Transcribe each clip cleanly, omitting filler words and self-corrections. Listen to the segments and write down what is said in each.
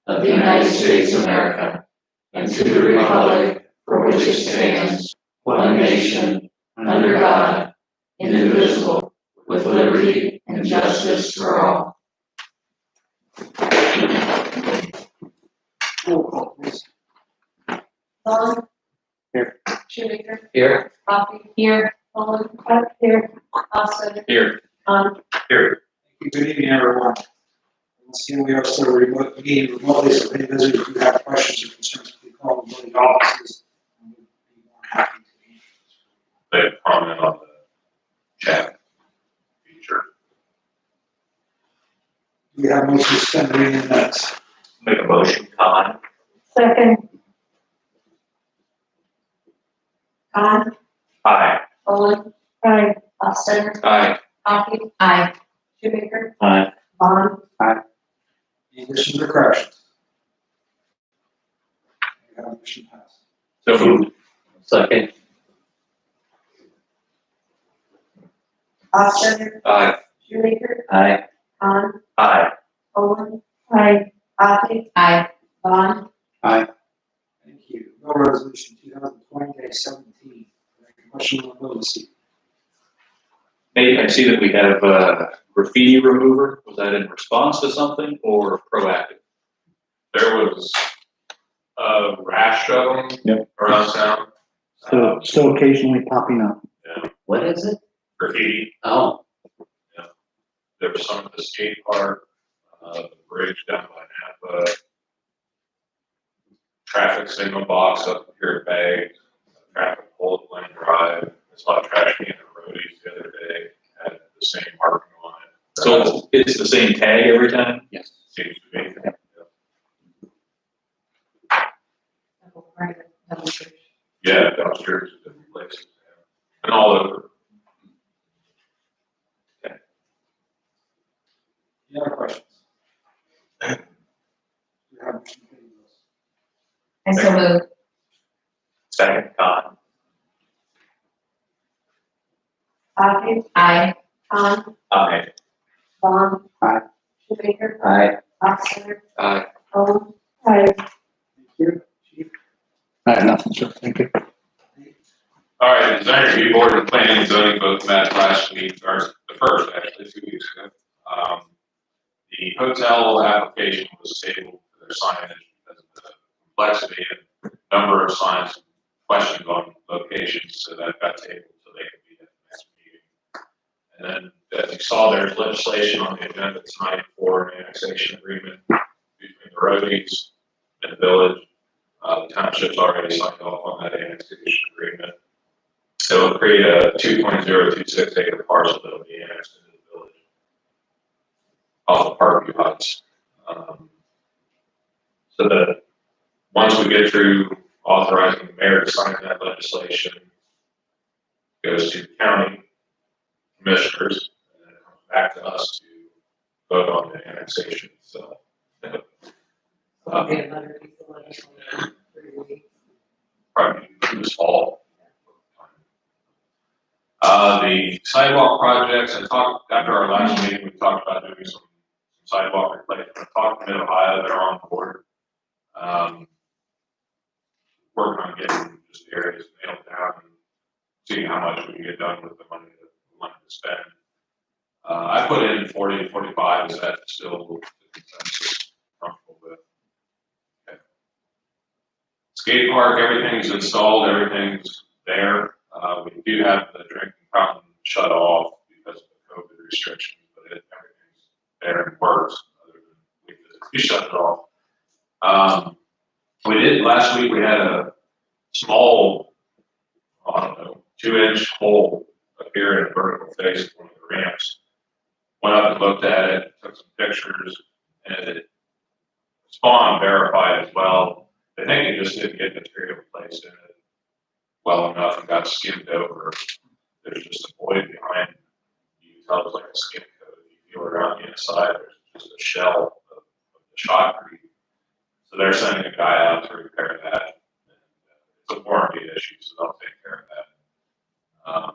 of the United States of America, and to the republic for which it stands, one nation, under God, indivisible, with liberty and justice for all. Roll call, please. Vaughn. Here. Shoemaker. Here. Coffee. Here. Vaughn. Here. Austin. Here. Here. Good evening, everyone. Once again, we are still meeting remotely, so if any visitors do have questions or concerns, please call the village offices. And we'd be more than happy to answer. They comment on the chat feature. We have motion to suspend the reading of the minutes. Make a motion, Con. Second. Vaughn. Aye. Vaughn. Aye. Austin. Aye. Coffee. Aye. Shoemaker. Aye. Vaughn. Any additions or corrections? We have motion passed. So moved. Second. Austin. Aye. Shoemaker. Aye. Vaughn. Aye. Vaughn. Aye. Coffee. Aye. Vaughn. Thank you. Bill resolution 2020-17. Question on the bill this evening. Nate, I see that we have a graffiti remover. Was that in response to something or proactive? There was a rash of them Yep. around town. Still occasionally popping up. What is it? Graffiti. Oh, There was some at the skate park, the bridge down by Napa, traffic signal box up here at Bay, traffic pole at Glen Drive. I saw a trash can at Roadies the other day, had the same marking on it. So it's the same tag every time? Yes. Seems to be. Yeah, dumpsters, different places, and all over. Any other questions? We have motion to pay the bills. I so move. Second, Con. Coffee. Aye. Vaughn. Aye. Vaughn. Aye. Shoemaker. Aye. Austin. Aye. Vaughn. Aye. Thank you. Chief? I have nothing, sir. Thank you. All right, the design review board and planning and zoning both met last week, or the first, actually, 2 weeks ago. The hotel application was tabled for their signage because of the complexity and number of signs, questions on locations, so that got tabled so they could be at the next meeting. And then, as you saw, there's legislation on the agenda tonight for an annexation agreement between the Roadies and the village. The township's already signed off on that annexation agreement. It will create a 2.026 acre parcel that will be annexed into the village off of Parkview Heights. So that once we get through authorizing the mayor to sign that legislation, it goes to county commissioners and then it comes back to us to vote on the annexation. So, another piece of legislation. probably this fall. The sidewalk projects, after our last meeting, we talked about doing some sidewalk replacement. I talked to Mid-Ohio, they're on board. Working on getting just areas nailed down and seeing how much we can get done with the money that we wanted to spend. I put in 40 to 45, is that still the consensus comfortable with? Okay. Skate park, everything's installed, everything's there. We do have the drinking fountain shut off because of the COVID restrictions, but everything's there and works, other than we physically shut it off. We did, last week we had a small, I don't know, 2-inch hole appear in a vertical face of one of the ramps. Went up and looked at it, took some pictures, and it spawned verified as well. I think it just didn't get material placed in it well enough and got skimmed over. There's just a void behind. You can tell it's like a skim coat. If you feel around the inside, there's just a shell of the shotcrete. So they're sending a guy out to repair that. It's a warranty issue, so they'll take care of that.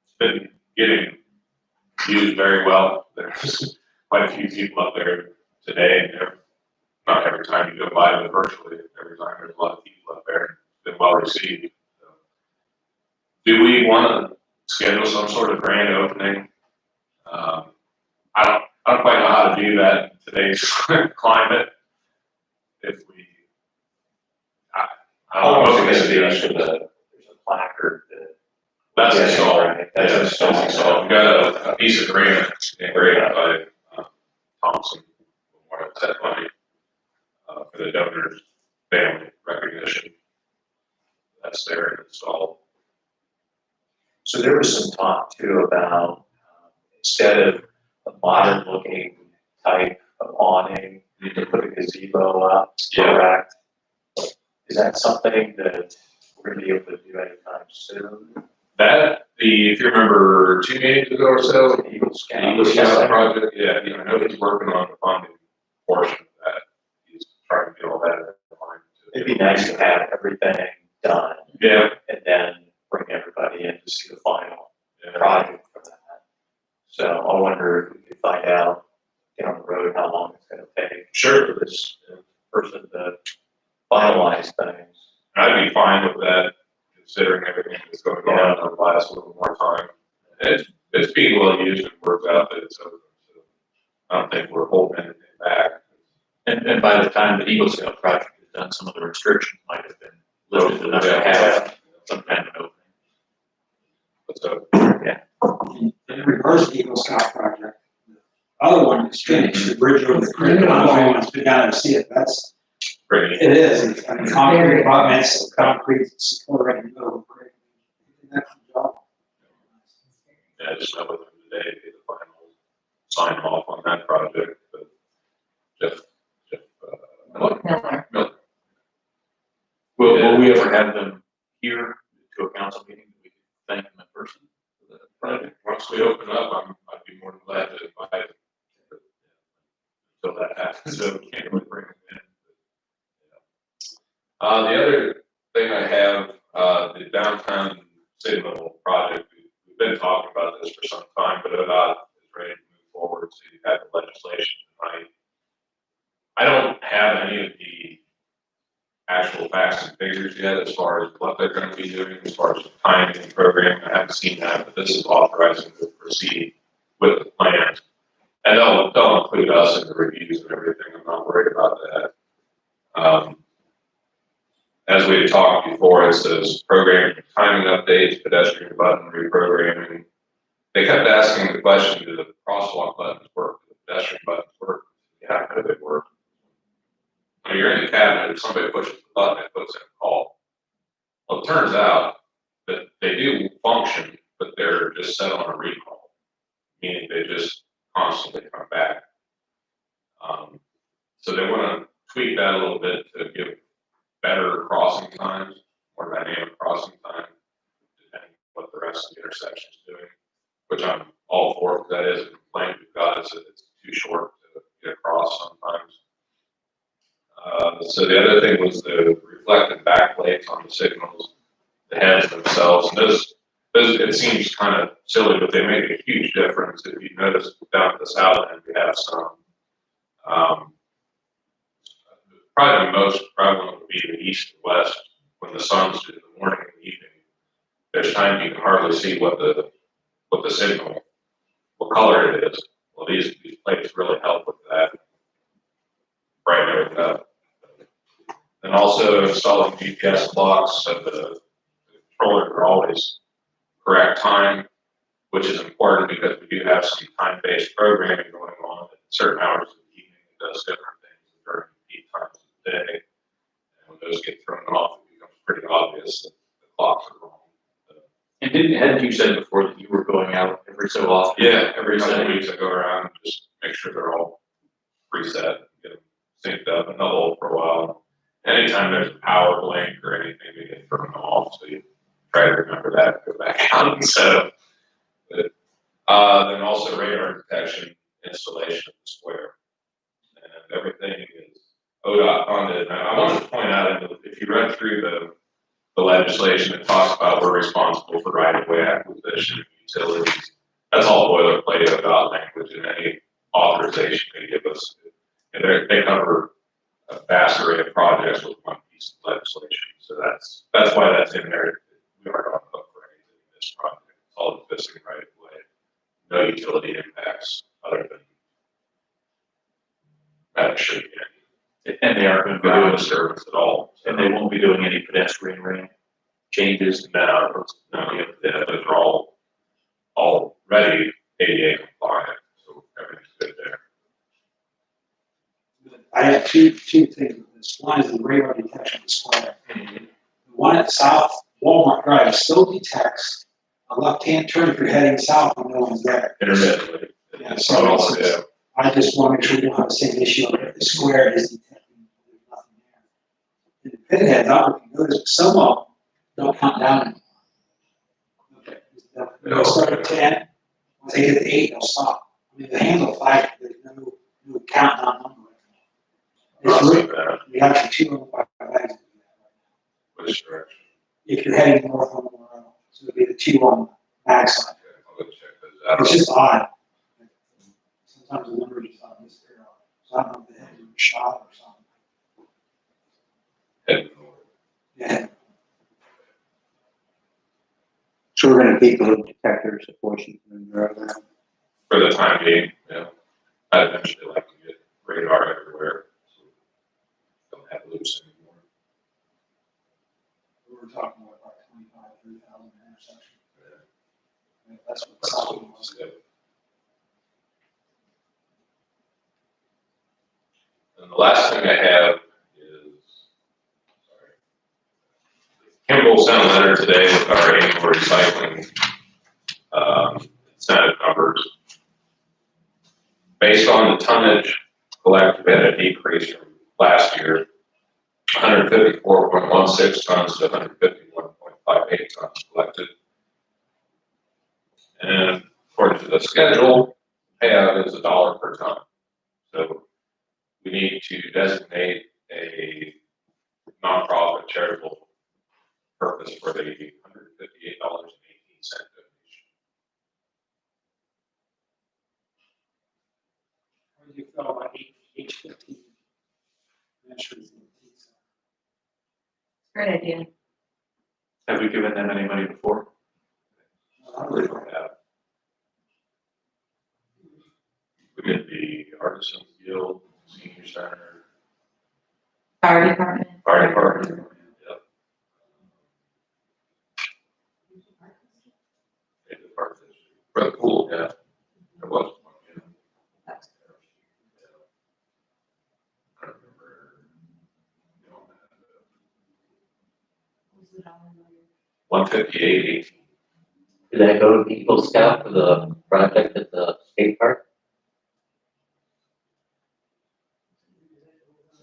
It's been getting used very well. There's quite a few people up there today, and not every to go by it virtually every time. There's a lot of people up there. It's been well received. So, do we want to schedule some sort of grand opening? I don't quite know how to do that in today's climate. If we, I don't know if it's There's a placard that. that's Yeah, installed. right. That's Yeah, installed. installed. We got a piece of granite engraved by Thompson Memorial Set money for the donor's family recognition. That's there and installed. So there was some talk too about, instead of a modern looking type of awning, to put a gazebo up, Yeah. correct? Is that something that we're gonna be able to do anytime soon? That, if you remember 2 meetings ago or so, Eagle the Scout. Eagle Scout project, yeah, I know he's working on the funding portion of that. He's trying to get all that in line. It'd be nice to have everything done Yeah, and then bring everybody in to see the final yeah. project for that. So I wonder if we could find out down the road how long it's gonna take Sure. for this person to finalize things. I'd be fine with that, considering everything that's going on, it'll buy us a little more time. It's being well used and worked out that it's open, so I don't think we're holding anything back. And by the time the Eagle Scout project is done, some of the restrictions might have been lifted enough to have some kind of So, In regards to the Eagle Scout project, the other one is finished, the bridge over the creek, I've been down to see it, pretty, it is, I mean, concrete abutments, concrete support right in the middle of the creek. Excellent job. yeah, just met with them today, to get the final sign off on that project, but Jeff, Miller. Miller. Will we ever have them here to a council meeting? We can thank them in person for the project. Once we open up, I'd be more than glad to invite him. Until that happens, so we can't really bring him in. The other thing I have, the downtown signal project, we've been talking about this for some time, but ODOT is ready to move forward, so you have the legislation tonight. I don't have any of the actual facts and figures yet as far as what they're gonna be doing, as far as timing and programming, I haven't seen that, but this is authorizing to proceed with the plan. And they'll include us in the reviews and everything, I'm not worried about that. As we had talked before, it says programming, timing updates, pedestrian button reprogramming. They kept asking the question, do the crosswalk buttons work, do the pedestrian buttons work? Yeah, I know they work. When you're in the cabinet, if somebody pushes the button, it puts in a call. Well, it turns out that they do function, but they're just set on a recall, meaning they just constantly come back. So they want to tweak that a little bit to give better crossing times, more dynamic crossing time, depending on what the rest of the intersection is doing, which I'm all for, because that is a complaint we've got, is that it's too short to get across sometimes. So the other thing was the reflective backplates on the signals, the heads themselves. And those, it seems kind of silly, but they make a huge difference. If you notice down at the south end, we have some. Probably the most prevalent would be the east and west when the sun's in the morning and evening. There's times you can hardly see what the signal, what color it is. Well, these plates really help with that. Brighten everything up. And also installing GPS clocks so the controller can always correct time, which is important because we do have some time-based programming going on at certain hours of the evening. It does different things during peak times of the day. And when those get thrown off, it becomes pretty obvious that the clocks are wrong. And hadn't you said before that you were going out every so often? Yeah, every couple of weeks I go around and just make sure they're all preset, get them synced up, and they'll hold for a while. Anytime there's a power blink or anything, they get thrown off, so you try to remember that, go back out and set them. But, then also radar detection installation of the square. And everything is ODOT funded. And I wanted to point out, if you read through the legislation, it talks about we're responsible for right-of-way acquisition, utilities. That's all boilerplate ODOT language, and any authorization they give us. And they cover a vast array of projects with one piece of legislation. So that's why that's in there. We aren't on the hook for anything in this project. It's all existing right of way. No utility impacts other than that should be. And they aren't going to be Ground doing, service at all. and they won't be doing any pedestrian ramp changes. No, those are all already ADA compliant, so everything's good there. I have two things with this. One is the radar detection display. The one at South Walmart Drive still detects a left-hand turn if you're heading south and no one's there. Intermittently. Yeah, It's so all, it's- yeah. I just want to make sure we don't have the same issue if the square is detecting there's nothing there. And the pinheads, I don't know, notice some of them don't count down anymore. Okay. They'll start at 10, once they get to 8, they'll stop. I mean, the handle 5, there's no countdown number. It's really, we have 2 on 5 bags. Which direction? If you're heading north on the road, so it'd be the 2 on the back side. Okay, I'll go check those out. It's just odd. Sometimes the numbers just not this clear. So I don't know if they had to do a shot or something. Heading north. Yeah. So we're gonna keep the little detectors at Washington and Maryland. For the time being, yeah. I'd eventually like to get radar everywhere, so we don't have loops anymore. We were talking about like 25, 30,000 intersection. Yeah, that's what the solid was. Yeah. And the last thing I have is, sorry. Kimball sent a letter today with our annual recycling, incentive numbers. Based on the tonnage collected, we had a decrease from last year, 154.16 tons to 151.58 tons collected. And according to the schedule, payout is $1 per ton. So we need to designate a nonprofit charitable purpose for the $158.18 donation. How do you feel about H15? Great idea. Have we given them any money before? We did the Artisans Guild, Senior Center, Fire department. Fire Department. Yep. They did part of this. For the pool, yeah. There was one, yeah. Yeah. I don't remember. You know, 158.18. Did that go to Eagle Scout for the project at the skate park?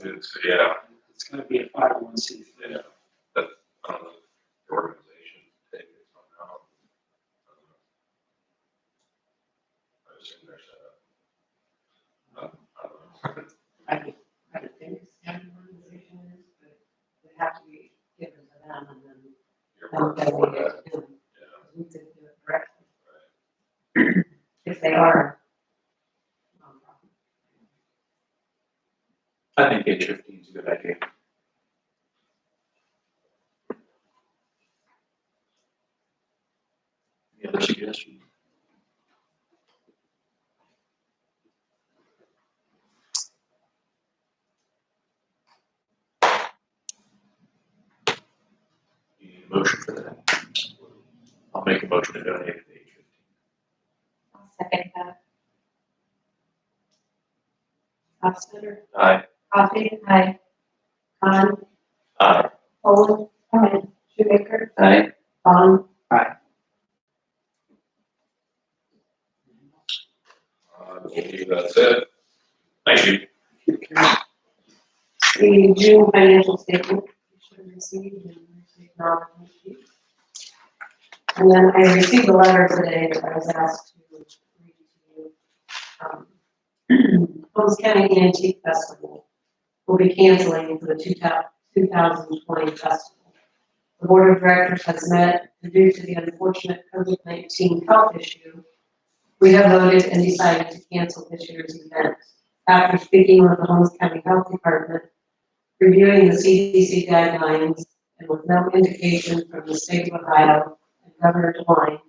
It's, yeah, It's gonna be a 501c3. yeah, that's, I don't know, the organization take it somehow. I assume they're set up. I don't know. I would think some organization is, but they have to be given to them and then You're they'll working for delegate that, it to them. yeah. We could do it directly. If they are nonprofit. I think H15 is a good idea. Any other suggestions? You need a motion for that? I'll make a motion to donate to H15. I'll second that. Hofstadter, Aye. Coffee, Aye. Khan, Aye. Poland, Shoemaker, Aye. Vaughn. I believe that's it. Thank you. The June financial statement you should have received and acknowledgement. And then I received a letter today that I was asked to read to you. Holmes County Antique Festival will be canceling for the 2020 festival. The board of directors has met, and due to the unfortunate COVID-19 health issue, we have voted and decided to cancel this year's event. After speaking with the Holmes County Health Department, reviewing the CDC guidelines, and with no indication from the state of Ohio and Governor DeWine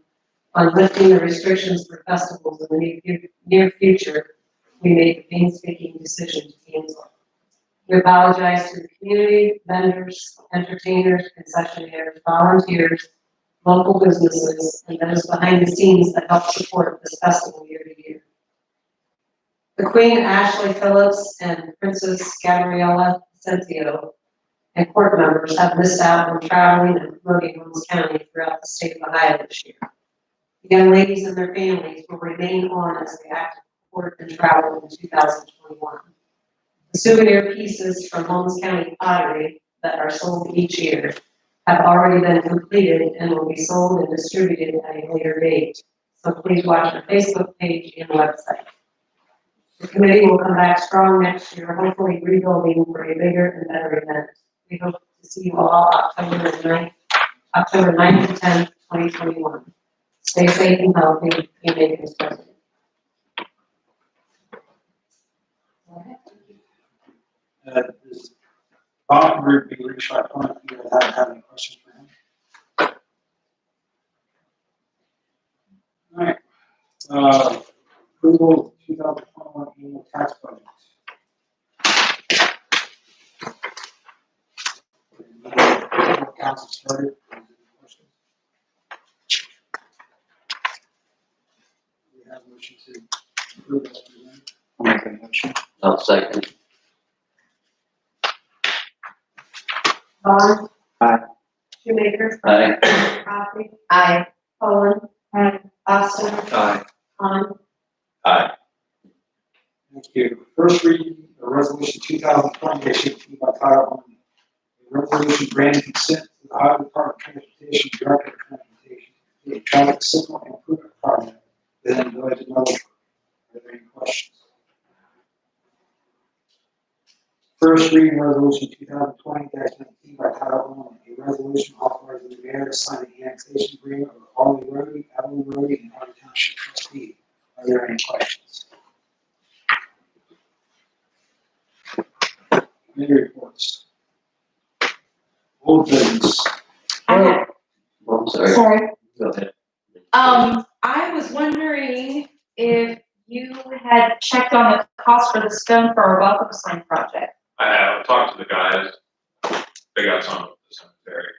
on lifting the restrictions for festivals in the near future, we made the painstaking decision to cancel. We apologize to the community, vendors, entertainers, concessionaires, volunteers, local businesses, and those behind the scenes that help support this festival year to year. The Queen Ashley Phillips and Princess Gabriella Centio and court members have missed out on traveling and promoting Holmes County throughout the state of Ohio this year. The young ladies and their families will remain on as they active court and travel in 2021. The souvenir pieces from Holmes County pottery that are sold each year have already been completed and will be sold and distributed at a later date. So please watch our Facebook page and website. The committee will come back strong next year, hopefully rebuilding for a bigger and better event. We hope to see you all October 9th and 10th, 2021. Stay safe and healthy, and make this president. Is Bob Root being reached by phone? If you have any questions for him? All right. Approval of 2021 annual tax budget. Council started. Any questions? We have a motion to approve as presented. I'll make a motion. I'll second. Vaughn. Aye. Shoemaker. Aye. Coffee. Aye. Poland. Aye. Austin. Aye. Han. Aye. Thank you. First reading of resolution 2020-18 by title only. A resolution granting consent to the Ohio Department of Transportation Director of Transportation to the traffic signal improvement project within the village of Millersburg. Are there any questions? First reading resolution 2020-19 by title only. A resolution authorizing the mayor to sign the annexation agreement of Harley Road, Evelyn Road, and Harley Township trustee. Are there any questions? Committee reports. Old business. Oh, I'm sorry. Sorry. Go ahead. I was wondering if you had checked on the cost for the stone for our welcome sign project. I have talked to the guys, they got some at the cemetery.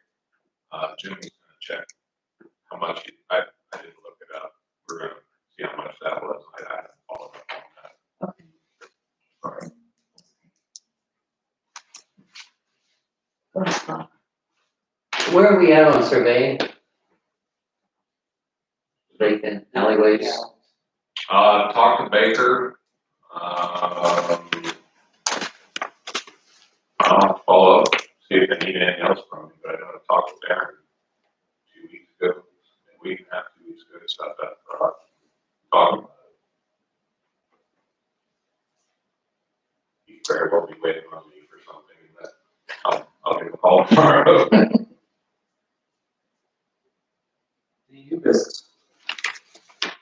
Jim was gonna check how much, I didn't look it up. We're gonna see how much that was. I haven't followed up on that. Sorry. Where are we at on surveying? Vacant alleyways? Talked to Baker, I'll follow up, see if they need anything else from me, but I know I talked to Darren 2 weeks ago, a week and a half, 2 weeks ago, just about that project. Talking about it. He very well be waiting on me for something that I'll give a call tomorrow. Any new business?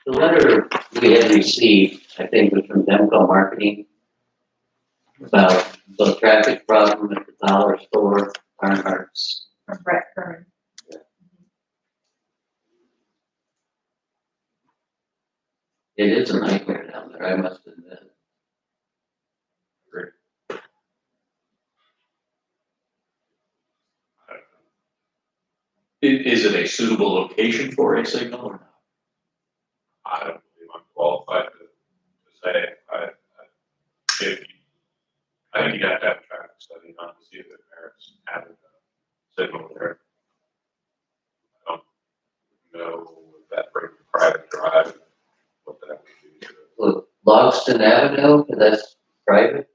The letter we had received, I think, was from Demco Marketing about the traffic problem at the dollar store, Barnhart's. From Brett Curran. It is a nightmare down there, I must admit. Is it a suitable location for a signal or not? I don't believe I'm qualified to say, I think you have to have a traffic study on to see if it merits having a signal there. I don't know if that brings a private drive, what that would do to it. Look, Logston Avenue, that's private.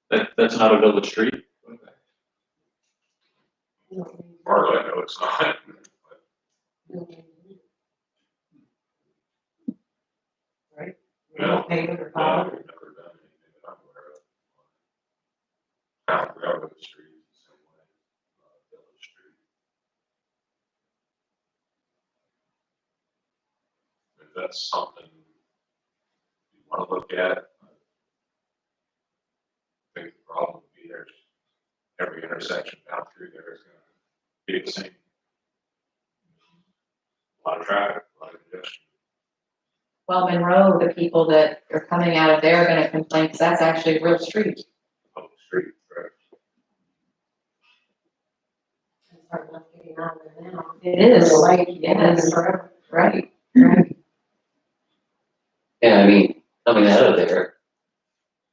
That's not a village street? Partly, I know it's not. Right? No. Pay for the No, power. we've never done anything that I'm aware of. Town railroad street, same way, village street. If that's something you wanna look at, problem would be there. Every intersection down through there is gonna be the same. A lot of traffic, a lot of congestion. Well, Monroe, the people that are coming out of there are gonna complain, because that's actually a real street. Public street, right? It's hard enough getting out of there now. It is, Like, yes, forever. right. And I mean, coming out of there,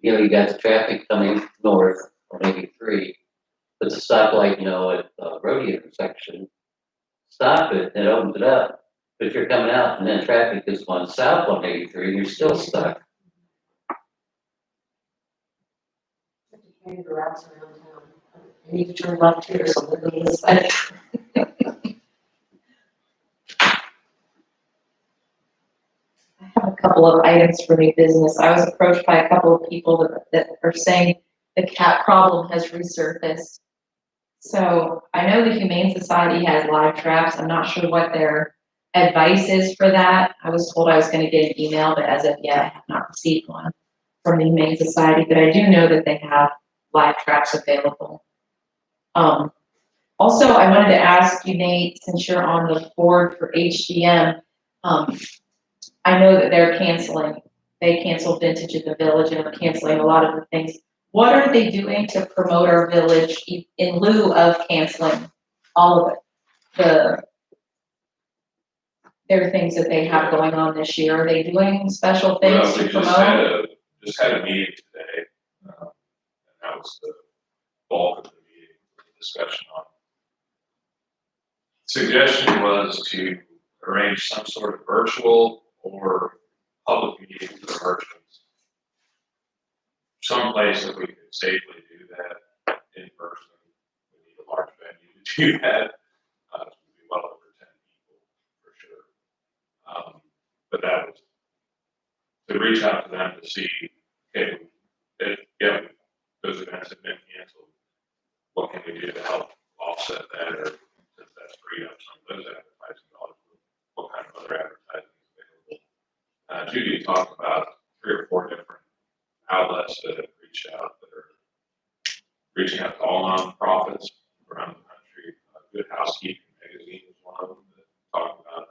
you know, you got the traffic coming north on 83, but the stoplight, you know, at Rodeo intersection, stop it, it opens it up. But if you're coming out and then traffic is going south on 83, you're still stuck. Carry the routes around town. I need to turn left here, so they're going this way. I have a couple of items for new business. I was approached by a couple of people that are saying the cat problem has resurfaced. So I know the Humane Society has live traps. I'm not sure what their advice is for that. I was told I was gonna get an email, but as of yet, I have not received one from the Humane Society, but I do know that they have live traps available. Also, I wanted to ask you, Nate, since you're on the board for HDM, I know that they're canceling, they canceled Vintage in the Village and are canceling a lot of the things. What are they doing to promote our village in lieu of canceling all of it? Their things that they have going on this year, are they doing special things Well, to we promote? just had a meeting today, and that was the bulk of the meeting, the discussion on. Suggestion was to arrange some sort of virtual or public meeting for merchants. Someplace that we could safely do that in person. We need a large venue to do that. It would be well over 10 people for sure. But that was to reach out to them to see, okay, if, yeah, those events have been canceled, what can we do to help offset that, or since that's freed up some of those advertising dollars, what kind of other advertising is available? Judy talked about 3 or 4 different outlets that have reached out, that are reaching out to all nonprofits around the country. Good Housekeeping Magazine is one of them that talked about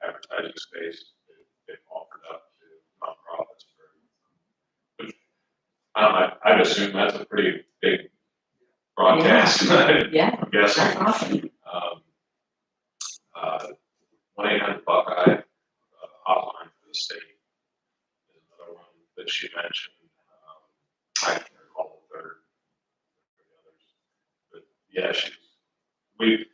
advertising space that they've offered up to nonprofits. Which, I'd assume that's a pretty big broadcast. Yeah, I'm guessing. that's awesome. 1-800-Buckeye hotline for the state is another one that she mentioned. I can't recall the third. But yeah, we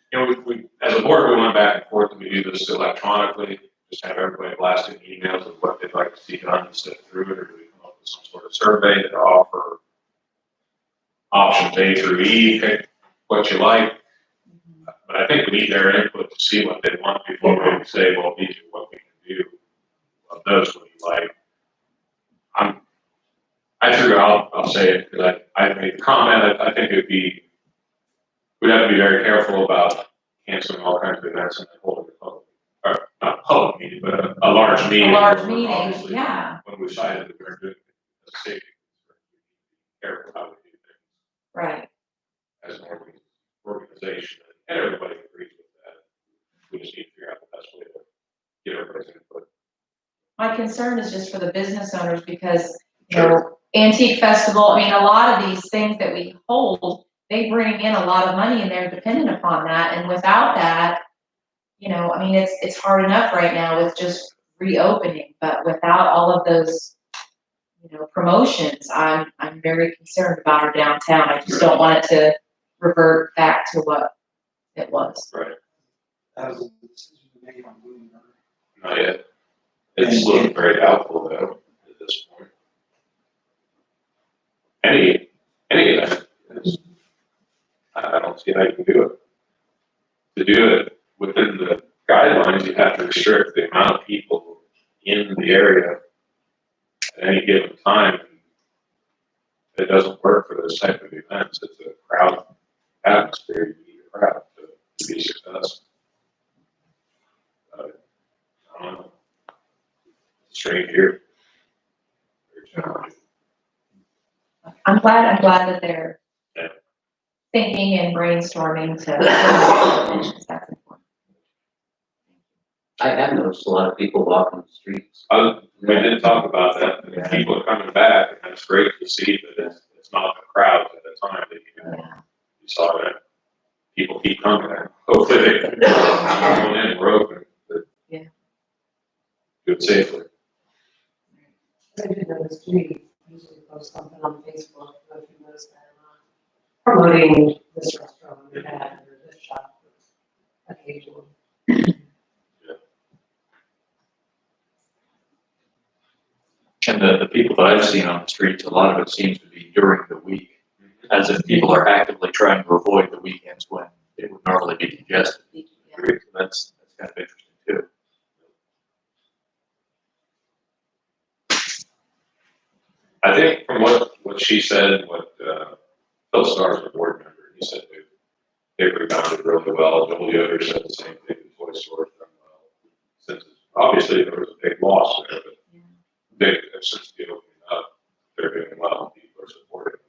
as a board, we went back and forth, and we do this electronically, just have everybody blasting emails of what they'd like to see done and sit through it, or do we come up with some sort of survey that offer options A through E, pick what you like. But I think we need their input to see what they want before we say, well, these are what we can do. Of those, what you like. I figure I'll say it because I made the comment. I think we'd have to be very careful about canceling all kinds of events and holding a public, or not a public meeting, but a large meeting. A large meeting, Obviously, yeah, when we decided that we were doing it as a safety, careful how we do things right. as an organization, and everybody agrees with that. We just need to figure out the best way to get everybody's input. My concern is just for the business owners because, you know, Antique Festival, I mean, a lot of these things that we hold, they bring in a lot of money and they're dependent upon that. And without that, you know, I mean, it's hard enough right now with just reopening, but without all of those, you know, promotions, I'm very concerned about our downtown. I just don't want it to revert back to what it was. Right. That was a decision made on moving her. Not yet. It's looking very doubtful though at this point. Any event is, I don't see how you can do it. To do it within the guidelines, you have to restrict the amount of people in the area at any given time. It doesn't work for those type of events. It's a crowd atmosphere. You need a crowd to be successful. I don't know. Strange here. Very challenging. I'm glad that they're Yeah. thinking and brainstorming to. That's important. I have noticed a lot of people walking the streets. We did talk about that, and people are coming back, and it's great to see that it's not the crowds at the time that you saw that. People keep coming, and hopefully they can go in, we're open, but Yeah. do it safely. I did notice Judy usually post something on Facebook, I don't know if you noticed that or not. Promoting this restaurant or that, or this shop occasionally. And the people that I've seen on the streets, a lot of it seems to be during the week, as if people are actively trying to avoid the weekends when it would normally be congested. That's kind of interesting too. I think from what she said, what, Phil Starr's a board member, he said they rebounded really well. Joel Yoder said the same thing, the toy store's done well. Since, obviously, there was a big loss there, but since the opening up, they're doing well, people are supporting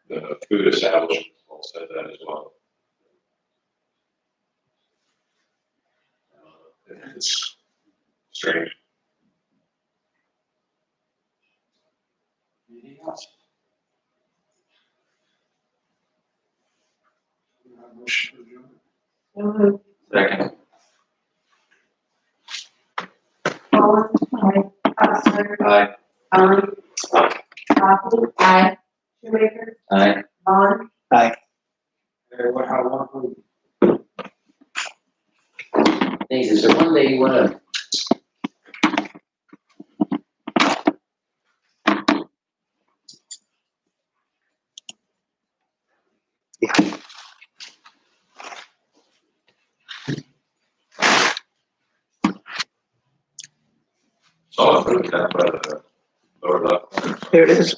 them. The food establishment all said that as well. It's strange. Anything else? We have a motion for adjournment. Second. Colin, Costello, Aye. Colin, Coffee, Aye. Shoemaker, Aye. Vaughn, Hey, how long will Hey, is there one day you wanna? So I'll put it down by the lower left corner. There it is.